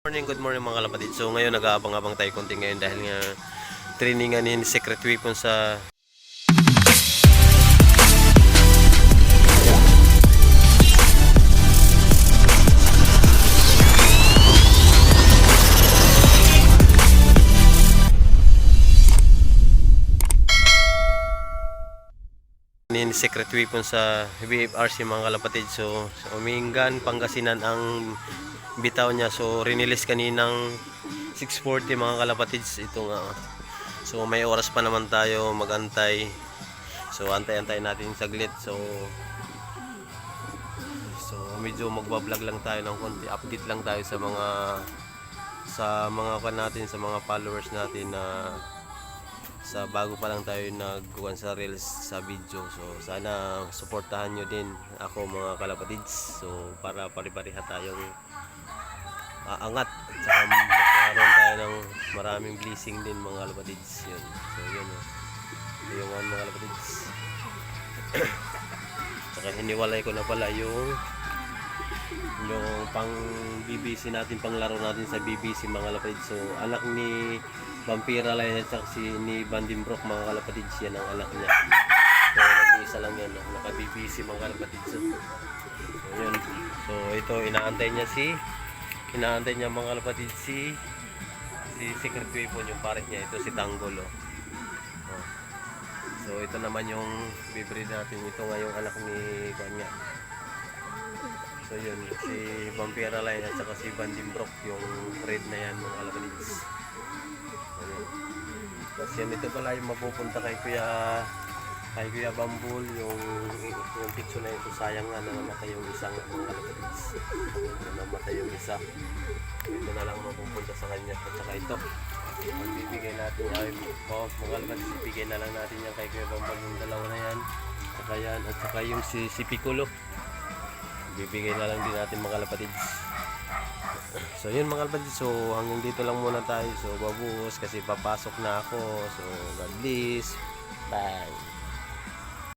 Good morning mga kalapatid. So ngayon nag-aabang-abang tayo konti ngayon dahil nga trainingan ni Secret Weapon sa Secret Weapon sa BFRC mga kalapatid. So sa Umingan, Pangasinan ang bitaw niya. So rinilis kaninang 6:40 mga kalapatids. Ito nga. So may oras pa naman tayo magantay. So antay-antay natin saglit. So medyo magba-vlog lang tayo ng konti. Update lang tayo sa mga kan natin, sa mga followers natin na sa bago pa lang tayo nagkuhan sa reels sa video. So sana suportahan nyo din ako mga kalapatids. So para pare-pareha tayong aangat at saka magkaroon tayo ng maraming blessing din mga kalapatids. Yun. So yun yung mga kalapatids. Saka hiniwalay ko na pala yung pang BBC natin, pang laro natin sa BBC mga kalapatids. So anak ni Vampira Line at saka ni Bandimbrook mga kalapatids, yan ang anak niya. So nag-iisa lang yan, naka BBC mga kalapatids. So yun. So ito inaantay niya mga kalapatids si Secret Weapon, yung pares niya. Ito si Tanggol. So ito naman yung bibreed natin. Ito nga yung anak ni Kanya. So yun, si Vampira Line at saka si Bandimbrook, yung red na yan mga kalapatids. Tapos yan, ito pala yung mapupunta kay Kuya Bambul, yung picture na ito. Sayang nga na namatay yung isang mga kalapatids. Namatay yung isa. Ito na lang mapupunta sa kanya. At saka ito, magbibigay natin ay mga kalapatids, ibigay na lang natin yan kay Kuya Bambul, yung dalawa na yan. Saka yan, at saka yung si Piccolo, bibigay na lang din natin mga kalapatids. So yun mga kalapatids, so hanggang dito lang muna tayo. So babuhos kasi papasok na ako. So God bless, bye.